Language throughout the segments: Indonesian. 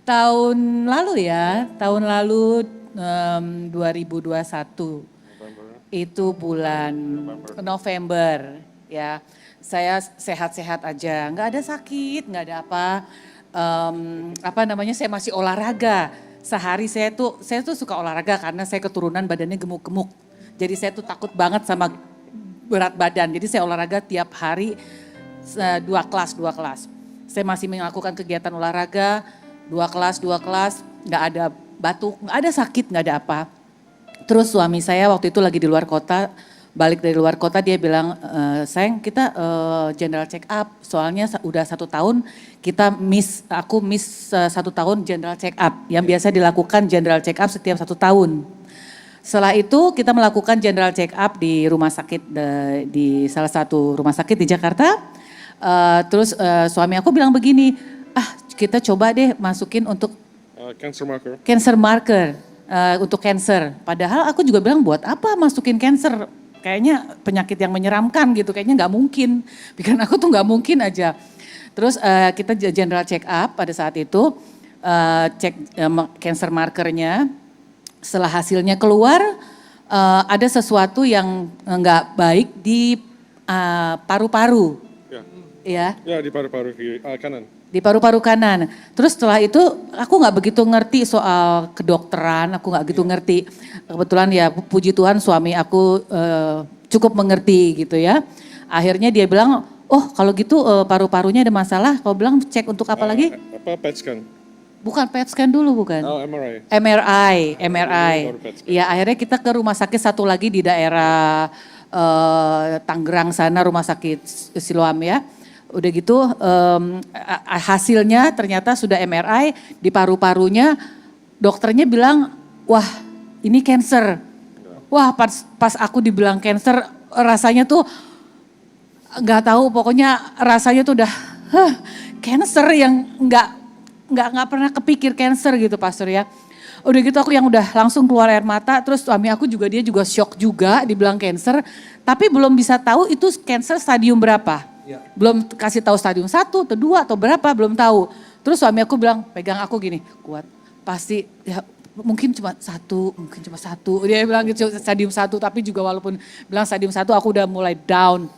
Tahun lalu ya, tahun lalu 2021 itu bulan November ya. Saya sehat-sehat aja, nggak ada sakit, nggak ada apa. Apa namanya? Saya masih olahraga. Sehari saya tuh suka olahraga karena saya keturunan badannya gemuk-gemuk. Jadi saya tuh takut banget sama berat badan. Jadi saya olahraga tiap hari 2 kelas. Saya masih melakukan kegiatan olahraga 2 kelas, nggak ada batuk, nggak ada sakit, nggak ada apa. Terus suami saya waktu itu lagi di luar kota, balik dari luar kota dia bilang, sayang kita general check up, soalnya udah 1 tahun aku miss 1 tahun general check up, yang biasa dilakukan general check up setiap 1 tahun. Setelah itu kita melakukan general check up di rumah sakit, di salah satu rumah sakit di Jakarta. Terus suami aku bilang begini, kita coba deh masukin untuk cancer marker untuk cancer. Padahal aku juga bilang buat apa masukin cancer? Kayaknya penyakit yang menyeramkan gitu, kayaknya nggak mungkin. Pikiran aku tuh nggak mungkin aja. Terus kita general check up pada saat itu, cek cancer markernya. Setelah hasilnya keluar, ada sesuatu yang nggak baik di paru-paru. Ya. Ya di paru-paru kanan. Di paru-paru kanan. Terus setelah itu aku nggak begitu ngerti soal kedokteran, aku nggak begitu ngerti. Kebetulan ya puji Tuhan suami aku cukup mengerti gitu ya. Akhirnya dia bilang, oh kalau gitu paru-parunya ada masalah. Kau bilang cek untuk apa lagi? PET scan. Bukan PET scan dulu bukan? Oh MRI. MRI. Iya akhirnya kita ke rumah sakit satu lagi di daerah Tangerang sana, rumah sakit Siloam ya. Udah gitu hasilnya ternyata sudah MRI di paru-parunya, dokternya bilang wah ini cancer. Wah pas aku dibilang cancer rasanya tuh nggak tahu, pokoknya rasanya tuh udah cancer yang nggak pernah kepikir cancer gitu pastor ya. Udah gitu aku yang udah langsung keluar air mata, terus suami aku juga dia juga shock juga dibilang cancer, tapi belum bisa tahu itu cancer stadium berapa. Ya. Belum kasih tahu stadium 1 atau 2 atau berapa, belum tahu. Terus suami aku bilang, pegang aku gini, kuat. Pasti ya mungkin cuma satu. Dia bilang gitu stadium 1, tapi juga walaupun bilang stadium 1 aku udah mulai down.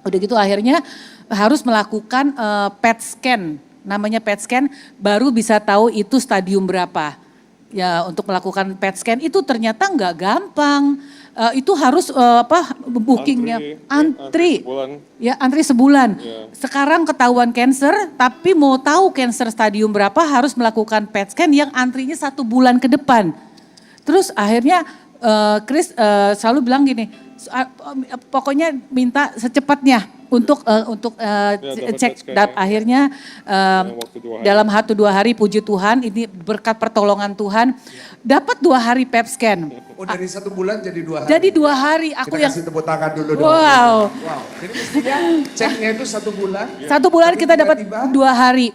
Udah gitu akhirnya harus melakukan PET scan. Namanya PET scan baru bisa tahu itu stadium berapa. Ya untuk melakukan PET scan itu ternyata nggak gampang. Itu harus bookingnya antri sebulan. Yeah. Sekarang ketahuan cancer, tapi mau tahu cancer stadium berapa harus melakukan PET scan yang antrinya 1 bulan ke depan. Terus akhirnya Chris selalu bilang gini, pokoknya minta secepatnya untuk cek. Akhirnya dalam 1-2 hari puji Tuhan, ini berkat pertolongan Tuhan, dapat 2 hari PET scan. Oh dari 1 bulan jadi 2 hari? Jadi 2 hari. Aku kita kasih tepuk tangan dulu dong. Wow. Jadi mestinya ceknya itu 1 bulan. 1 bulan kita dapat 2 hari.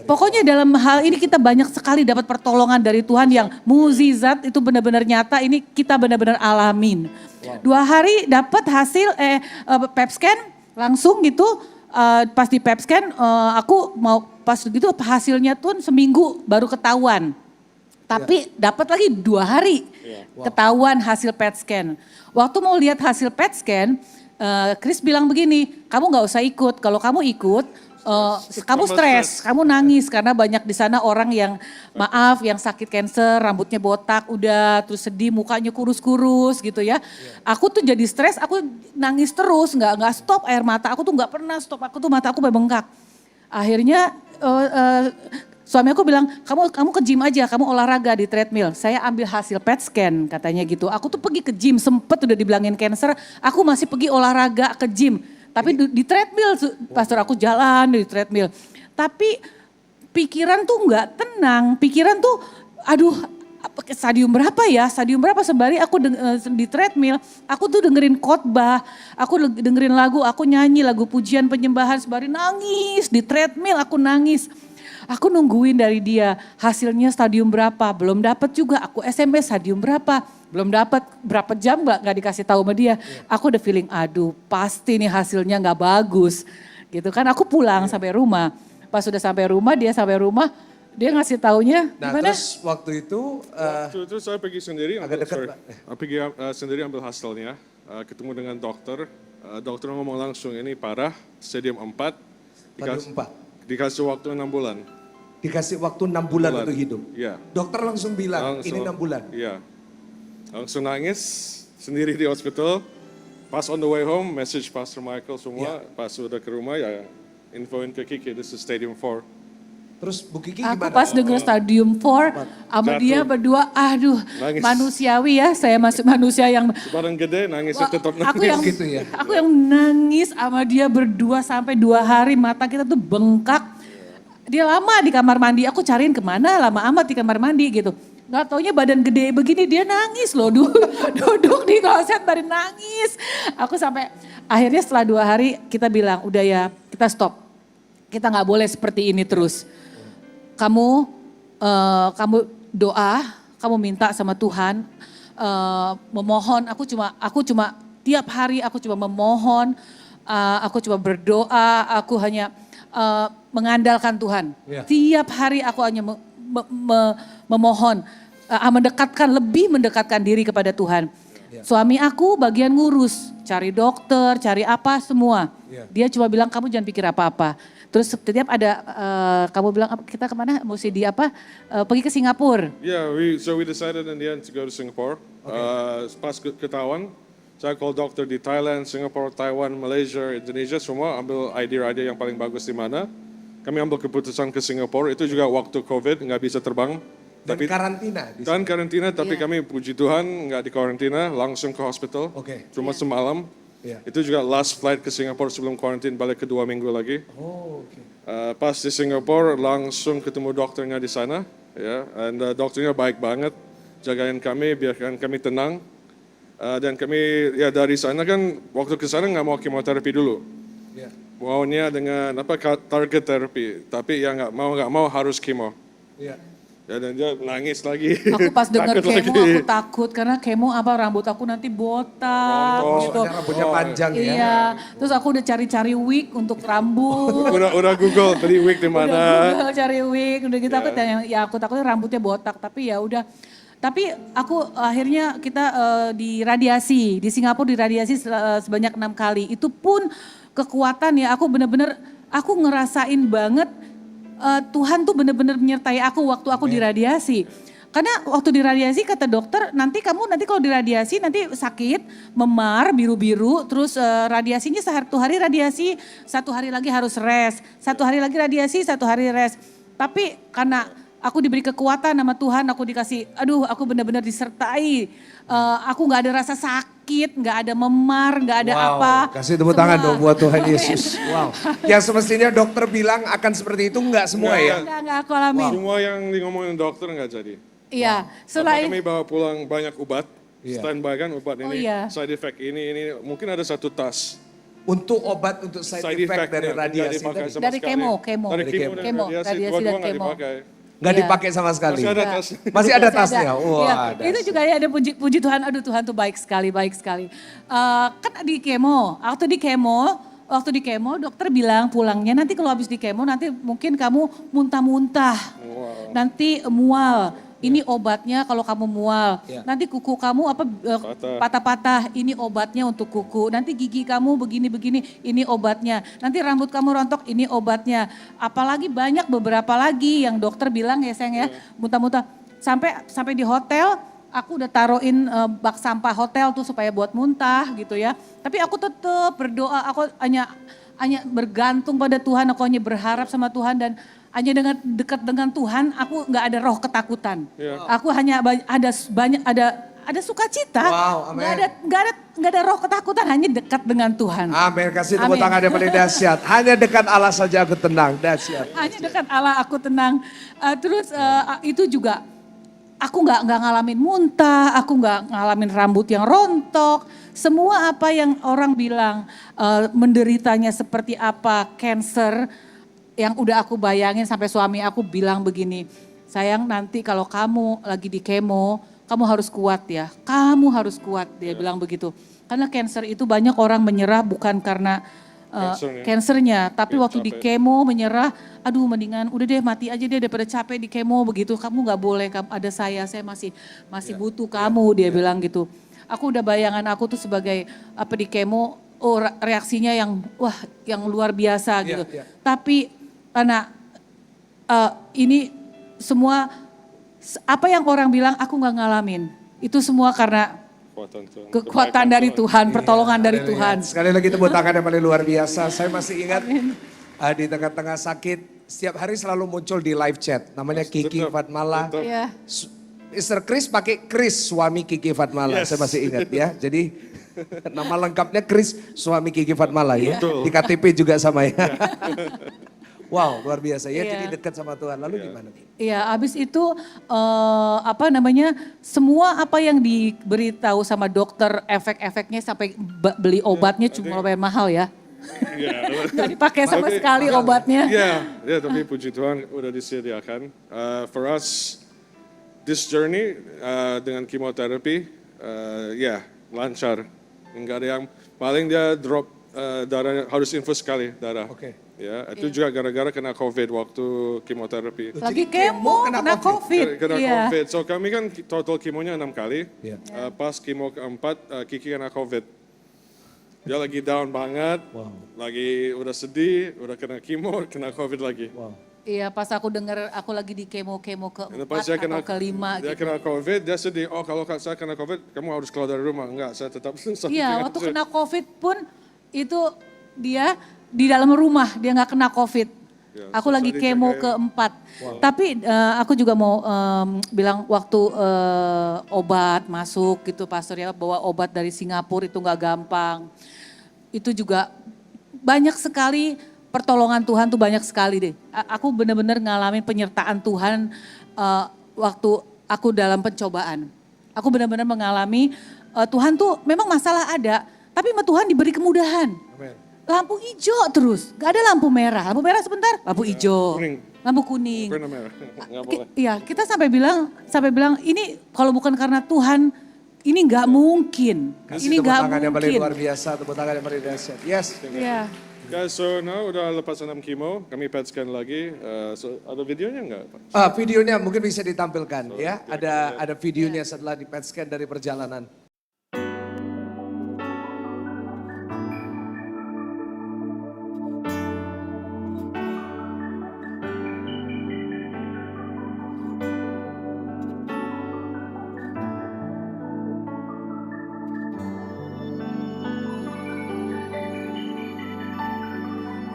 Pokoknya dalam hal ini kita banyak sekali dapat pertolongan dari Tuhan yang mukjizat itu benar-benar nyata, ini kita benar-benar alamin. 2 hari dapat hasil PET scan langsung gitu, pas di PET scan aku mau pas gitu hasilnya tuh seminggu baru ketahuan. Tapi dapat lagi 2 hari ketahuan hasil PET scan. Waktu mau lihat hasil PET scan, Chris bilang begini, kamu nggak usah ikut. Kalau kamu ikut, kamu stres, kamu nangis karena banyak di sana orang yang maaf, yang sakit cancer, rambutnya botak, udah terus sedih, mukanya kurus-kurus gitu ya. Aku tuh jadi stres, aku nangis terus, nggak stop air mata. Aku tuh nggak pernah stop, aku tuh mata aku membengkak. Akhirnya suami aku bilang, kamu ke gym aja, kamu olahraga di treadmill. Saya ambil hasil PET scan katanya gitu. Aku tuh pergi ke gym, sempet udah dibilangin cancer, aku masih pergi olahraga ke gym. Tapi di treadmill, pastor aku jalan di treadmill. Tapi pikiran tuh nggak tenang, pikiran tuh aduh stadium berapa ya, stadium berapa sembari aku di treadmill, aku tuh dengerin khotbah, aku dengerin lagu, aku nyanyi lagu pujian penyembahan sembari nangis di treadmill, aku nangis. Aku nungguin dari dia hasilnya stadium berapa, belum dapat juga. Aku SMS stadium berapa, belum dapat. Berapa jam nggak dikasih tahu sama dia. Aku udah feeling, aduh pasti nih hasilnya nggak bagus, gitu kan. Aku pulang sampai rumah. Pas sudah sampai rumah, dia ngasih taunya Nah gimana? terus waktu itu Waktu itu saya pergi sendiri, agak dekat, Pak. pergi sendiri ambil hasilnya, ketemu dengan dokter. Dokter ngomong langsung ini parah, stadium 4, stadium 4. dikasih waktu 6 bulan. Dikasih waktu 6 bulan untuk hidup. Iya. Dokter langsung bilang ini 6 bulan. Iya. Langsung nangis sendiri di hospital. Pas on the way home, message Pastor Michael semua. Pas udah ke rumah ya infoin ke Kiki, this is stadium 4. Terus Bu Kiki Aku gimana? pas denger stadium 4 sama dia berdua, aduh Nangis. manusiawi ya, saya masih manusia yang Sebarang gede, nangisnya tetap nangis. Gitu ya? aku yang nangis sama dia berdua sampai 2 hari, mata kita tuh bengkak. Dia lama di kamar mandi, aku cariin kemana lama amat di kamar mandi gitu. Gak taunya badan gede begini dia nangis loh, duduk di kloset dari nangis. Aku sampai akhirnya setelah 2 hari kita bilang udah ya kita stop. Kita gak boleh seperti ini terus. Kamu doa, kamu minta sama Tuhan, memohon. Aku cuma tiap hari aku cuma memohon, aku cuma berdoa, aku hanya mengandalkan Tuhan. Ya. Tiap hari aku hanya memohon, lebih mendekatkan diri kepada Tuhan. Ya. Suami aku bagian ngurus, cari dokter, cari apa semua. Ya. Dia cuma bilang kamu jangan pikir apa-apa. Terus setiap ada kamu bilang kita kemana? Mesti pergi ke Singapura. Yeah, so we decided in the end to go to Singapore. Pas ketahuan, saya call dokter di Thailand, Singapore, Taiwan, Malaysia, Indonesia, semua ambil idea yang paling bagus di mana. Kami ambil keputusan ke Singapura, itu juga waktu COVID, nggak bisa terbang. Dan karantina di Dan karantina, tapi kami puji Tuhan nggak di karantina, langsung ke hospital. Oke. Cuma semalam. Iya. Itu juga last flight ke Singapura sebelum karantina, balik ke 2 minggu lagi. Oh, oke. Pas di Singapura langsung ketemu dokternya di sana, ya, dan dokternya baik banget, jagain kami, biarkan kami tenang, dan kami ya dari sana kan waktu ke sana nggak mau kemoterapi dulu, Ya. maunya dengan target terapi, tapi ya nggak mau harus kemo, Ya. ya dan dia nangis lagi. Aku pas dengar Takut kemo lagi. aku takut karena kemo rambut aku nanti botak Rontok. gitu. Soalnya rambutnya panjang ya. Iya, terus aku udah cari-cari wig untuk rambut. udah Google beli wig di Udah mana. Google cari wig, udah gitu aku tanya, ya aku takutnya rambutnya botak, tapi ya udah. Tapi aku akhirnya kita diradiasi, di Singapura diradiasi sebanyak 6 kali. Itu pun kekuatan ya, aku bener-bener, aku ngerasain banget Tuhan tuh bener-bener menyertai aku waktu aku diradiasi. Karena waktu diradiasi kata dokter, nanti kalau diradiasi nanti sakit, memar, biru-biru, terus radiasinya 1 hari radiasi, 1 hari lagi harus rest, 1 hari lagi radiasi, 1 hari rest. Tapi karena aku diberi kekuatan sama Tuhan, aku dikasih, aku benar-benar disertai. Aku gak ada rasa sakit, gak ada memar, gak ada apa. Kasih tepuk tangan dong buat Tuhan Yesus. Wow. Yang semestinya dokter bilang akan seperti itu enggak semua ya. Enggak aku alamin. Semua yang ngomongin dokter nggak jadi. Iya, Setelah selain kami bawa pulang banyak obat, Iya. standby kan obat Oh, ini, iya. side effect ini, mungkin ada 1 tas. Untuk obat untuk side effect dari effect-nya nggak radiasi dipakai tadi. sama Dari sekali. kemo. Dari Dari kemo, kemo, dan radiasi dua-dua dan nggak kemo. dipakai. Enggak Iya. dipakai sama sekali. Masih ada tas. Masih ada Masih tasnya. ada. Wah, Iya, dasar. itu juga ya ada puji Tuhan, aduh Tuhan tuh baik sekali. Kan di kemo, waktu di kemo dokter bilang pulangnya nanti kalau habis di kemo nanti mungkin kamu muntah-muntah, nanti mual. Ini obatnya kalau kamu mual. Ya. Nanti kuku kamu patah-patah. Ini obatnya untuk kuku. Nanti gigi kamu begini-begini. Ini obatnya. Nanti rambut kamu rontok. Ini obatnya. Apalagi banyak beberapa lagi yang dokter bilang ya sayang ya. Muntah-muntah. Sampai di hotel aku udah taruhin bak sampah hotel tuh supaya buat muntah gitu ya. Tapi aku tetap berdoa. Aku hanya bergantung pada Tuhan. Aku hanya berharap sama Tuhan dan hanya dengan dekat dengan Tuhan, aku nggak ada roh ketakutan. Iya. Aku hanya ada sukacita. Wow, amin. Nggak ada roh ketakutan, hanya dekat dengan Tuhan. Amin, kasih tepuk Amin. tangan yang paling dahsyat. Hanya dekat Allah saja aku tenang, dahsyat. Hanya dekat Allah aku tenang. Terus itu juga aku nggak ngalamin muntah, aku nggak ngalamin rambut yang rontok. Semua apa yang orang bilang menderitanya seperti apa, cancer. Yang udah aku bayangin sampai suami aku bilang begini, sayang nanti kalau kamu lagi di kemo, kamu harus kuat ya. Kamu harus kuat, dia bilang begitu. Karena cancer itu banyak orang menyerah bukan karena kansernya. Tapi Iya, waktu di capek. kemo menyerah, aduh mendingan udah deh mati aja deh daripada capek di kemo begitu. Kamu nggak boleh, ada saya masih butuh kamu, dia bilang gitu. Aku udah bayangan aku tuh sebagai apa di kemo, reaksinya yang wah yang luar biasa gitu. Iya. Tapi karena ini semua apa yang orang bilang aku nggak ngalamin. Itu semua karena Kekuatan Tuhan. kekuatan Kebaikan dari Tuhan. Tuhan, pertolongan dari Haleluya. Tuhan. Sekali lagi tepuk tangan yang paling luar biasa. Saya masih ingat di tengah-tengah sakit, setiap hari selalu muncul di live chat. Namanya Kiki Tetap, Fatmala. tetap. Iya. Mr. Chris pakai Chris, suami Kiki Fatmala. Yes. Saya masih ingat ya. Jadi nama lengkapnya Chris, suami Kiki Fatmala ya. Betul. Di KTP juga sama ya. Wow, luar biasa ya. Iya. Jadi dekat sama Tuhan. Lalu gimana? Iya, abis itu apa namanya, semua apa yang diberitahu sama dokter, efek-efeknya sampai beli obatnya cuma lumayan mahal ya. Iya. Nggak dipakai sama Tapi- sekali obatnya. Ya, tapi puji Tuhan udah disediakan. For us, this journey dengan kemoterapi, ya lancar. Enggak ada yang, paling dia drop darah, harus infus sekali darah. Oke. Ya, itu juga gara-gara kena COVID waktu kemoterapi. Lagi kemo, kena COVID. Kena Iya. COVID. So kami kan total kemonya 6 kali. Iya. Pas kemo keempat, Kiki kena COVID. Dia lagi down banget, lagi udah sedih, udah kena kemo, kena COVID lagi. Wow. Iya, pas aku dengar aku lagi di kemo Pas keempat dia kena, atau kelima dia gitu. kena COVID, dia sedih. Oh kalau saya kena COVID, kamu harus keluar dari rumah. Enggak, saya tetap Iya, waktu kena COVID pun itu dia di dalam rumah, dia nggak kena COVID. Ya, Aku susah lagi kemo dijagain. keempat. Tapi aku juga mau bilang waktu obat masuk gitu Pastor ya, bawa obat dari Singapura itu nggak gampang. Itu juga banyak sekali pertolongan Tuhan tuh banyak sekali deh. Aku benar-benar ngalamin penyertaan Tuhan waktu aku dalam pencobaan. Aku benar-benar mengalami Tuhan tuh memang masalah ada, tapi sama Tuhan diberi kemudahan. Amen. Lampu hijau terus, gak ada lampu merah. Lampu merah sebentar, lampu hijau, kuning. lampu kuning. Warna merah, nggak boleh. Iya, kita sampai bilang ini kalau bukan karena Tuhan, ini nggak mungkin. Kasih Ini tepuk nggak tangan yang paling mungkin. luar biasa, tepuk tangan yang paling dahsyat. Yes. Iya. Guys, so now udah lepas 6 kemo, kami PET scan lagi. So ada videonya nggak, Pak? Videonya mungkin bisa ditampilkan ya. Ada videonya setelah di PET scan dari perjalanan.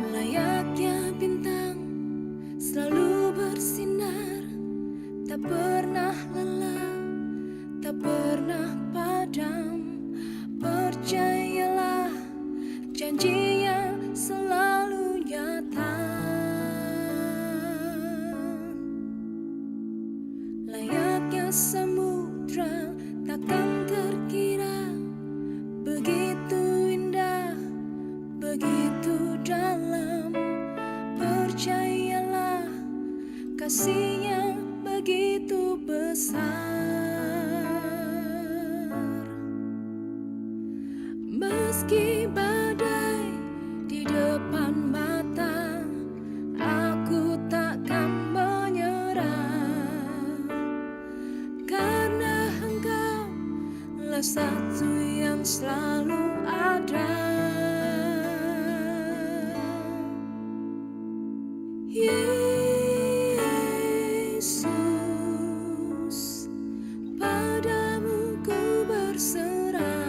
Layaknya bintang selalu bersinar, tak pernah lelah, tak pernah padam. Percayalah, janjinya selalu nyata. Layaknya samudra takkan terkira, begitu indah, begitu dalam. Percayalah, kasihnya begitu besar. Meski badai di depan mata, aku takkan menyerah. Karena Engkau lah satu yang selalu ada. Yesus, padamu ku berserah.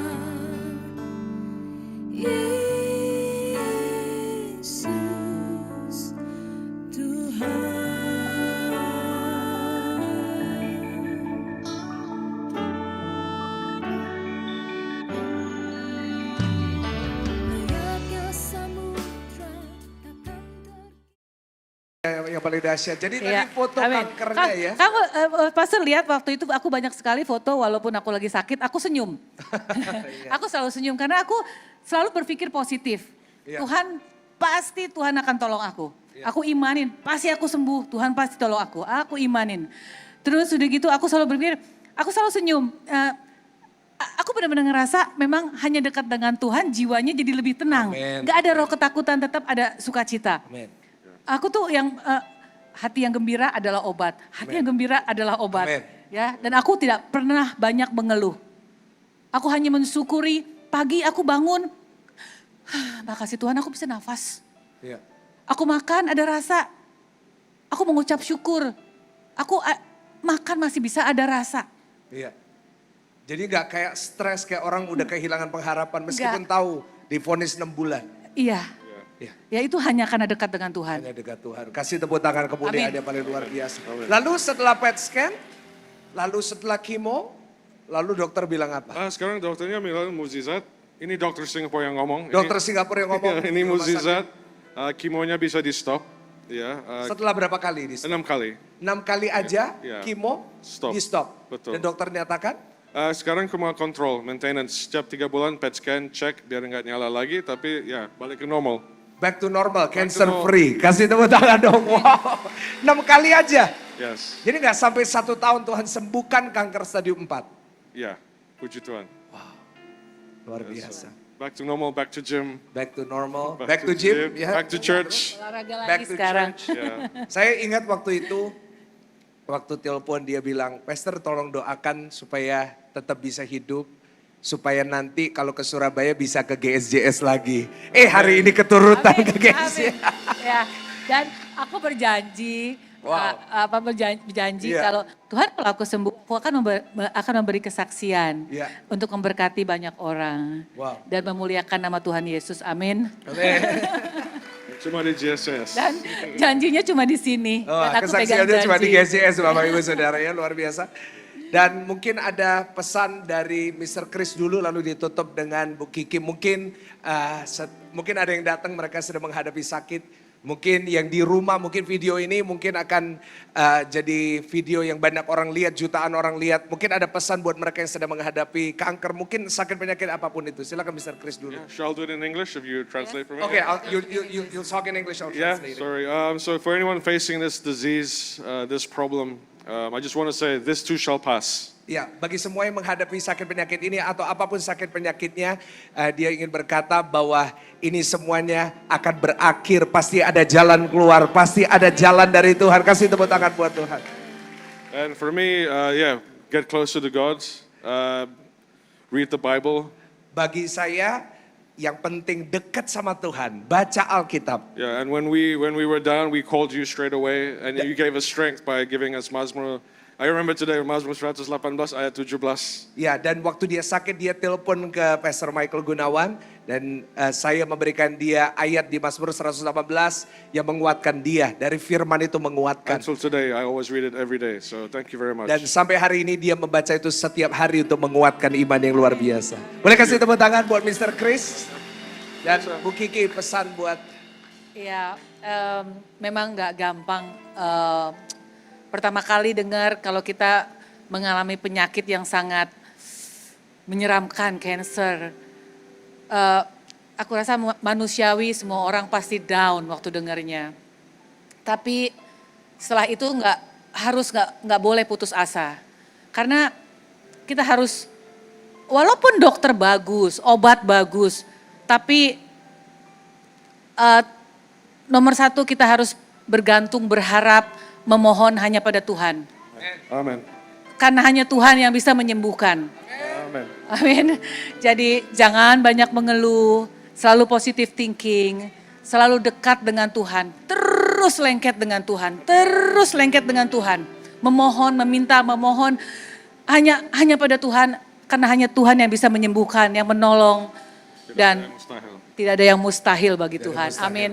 Yesus, Tuhan. Layaknya samudra takkan Yang paling dahsyat. Jadi Iya. tadi foto Amin. kankernya ya. Kamu Pastor lihat waktu itu aku banyak sekali foto walaupun aku lagi sakit, aku senyum. Aku selalu senyum karena aku selalu berpikir positif. Iya. Tuhan akan tolong aku. Aku imanin, pasti aku sembuh, Tuhan pasti tolong aku. Aku imanin. Terus udah gitu aku selalu berpikir, aku selalu senyum. Aku aku benar-benar ngerasa memang hanya dekat dengan Tuhan jiwanya jadi lebih tenang. Amin. Gak ada roh ketakutan, tetap ada sukacita. Amin. Aku tuh yang hati yang gembira adalah obat. Hati yang gembira adalah obat. Amin. Ya, dan aku tidak pernah banyak mengeluh. Aku hanya mensyukuri pagi aku bangun. Makasih Tuhan aku bisa nafas. Iya. Aku makan ada rasa. Aku mengucap syukur. Aku makan masih bisa ada rasa. Iya. Jadi nggak kayak stres kayak orang udah kehilangan pengharapan meskipun tahu divonis 6 bulan. Iya. Iya. Ya itu hanya karena dekat dengan Tuhan. Hanya dekat Tuhan. Kasih tepuk tangan kemuliaan Amin. yang paling luar biasa. Lalu setelah PET scan, lalu setelah kimo, lalu dokter bilang apa? Sekarang dokternya bilang mukjizat. Ini dokter Singapura yang ngomong. Dokter Singapura yang ngomong. Ini di rumah mukjizat. sakit. Kimonya bisa di stop. Ya, Setelah berapa kali di 6 kali. 6 kali aja Iya. kimo Stop. di stop. Betul. Dan dokter nyatakan? Sekarang cuma kontrol, maintenance. Setiap 3 bulan PET scan, cek biar nggak nyala lagi. Tapi ya balik ke normal. Back to normal, cancer normal. free. Kasih tepuk tangan dong. Wow. 6 kali aja. Yes. Jadi nggak sampai 1 tahun Tuhan sembuhkan kanker stadium 4. Ya, puji Tuhan. Luar biasa. Back to normal, back to gym. Back to normal, back to gym. Ya. Back to church. Olahraga Back lagi to sekarang. church. Ya. Saya ingat waktu itu, waktu telepon dia bilang, Pastor tolong doakan supaya tetap bisa hidup. Supaya nanti kalau ke Surabaya bisa ke GSJS lagi. Hari ini keturutan Amin, ke GSJS. amin. Ya, dan aku berjanji, Wow. berjanji Iya. kalau Tuhan kalau aku sembuh, aku akan memberi kesaksian Iya. untuk memberkati banyak orang Wow. dan memuliakan nama Tuhan Yesus. Amin. Amin. Cuma di GSS. Dan janjinya cuma di sini. Oh, dan aku pegang kesaksiannya cuma di janji. GSJS Bapak Ibu Saudara ya, luar biasa. Dan mungkin ada pesan dari Mr. Chris dulu lalu ditutup dengan Bu Kiki. Mungkin mungkin ada yang datang mereka sedang menghadapi sakit. Mungkin yang di rumah mungkin video ini mungkin akan jadi video yang banyak orang lihat, jutaan orang lihat. Mungkin ada pesan buat mereka yang sedang menghadapi kanker, mungkin sakit penyakit apapun itu. Silakan Mr. Chris dulu. Shall I do it in English if you translate for me? Okay, you'll talk in English, I'll Yeah, translate it. sorry. So for anyone facing this disease, this problem, I just want to say this too shall pass. Ya, bagi semua yang menghadapi sakit penyakit ini atau apapun sakit penyakitnya, dia ingin berkata bahwa ini semuanya akan berakhir. Pasti ada jalan keluar, pasti ada jalan dari Tuhan. Kasih tepuk tangan buat Tuhan. And for me, get closer to God, read the Bible. Bagi saya, yang penting dekat sama Tuhan, baca Alkitab. Yeah, and when we were down, we called you straight away, and you gave us strength by giving us Mazmur. I remember today Mazmur 118 ayat 17. Ya, dan waktu dia sakit, dia telepon ke Pastor Michael Gunawan. Dan saya memberikan dia ayat di Mazmur 118 yang menguatkan dia. Dari firman itu menguatkan. Until today, I always read it every day. So thank you very much. Dan sampai hari ini dia membaca itu setiap hari untuk menguatkan iman yang luar biasa. Boleh kasih tepuk tangan buat Mr. Chris. Dan Bu Kiki pesan buat... Ya, memang nggak gampang. Pertama kali dengar kalau kita mengalami penyakit yang sangat menyeramkan, cancer. Aku rasa manusiawi, semua orang pasti down waktu dengarnya. Tapi setelah itu nggak boleh putus asa, karena kita harus, walaupun dokter bagus, obat bagus, tapi nomor satu kita harus bergantung, berharap, memohon hanya pada Tuhan. Amen. Karena hanya Tuhan yang bisa menyembuhkan. Amen. Amin. Jadi jangan banyak mengeluh, selalu positive thinking, selalu dekat dengan Tuhan, terus lengket dengan Tuhan, terus lengket dengan Tuhan. Memohon, meminta, memohon hanya pada Tuhan, karena hanya Tuhan yang bisa menyembuhkan, yang menolong, dan Mustahil. tidak ada yang mustahil bagi Tuhan. Amin.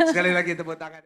Sekali lagi tepuk tangan.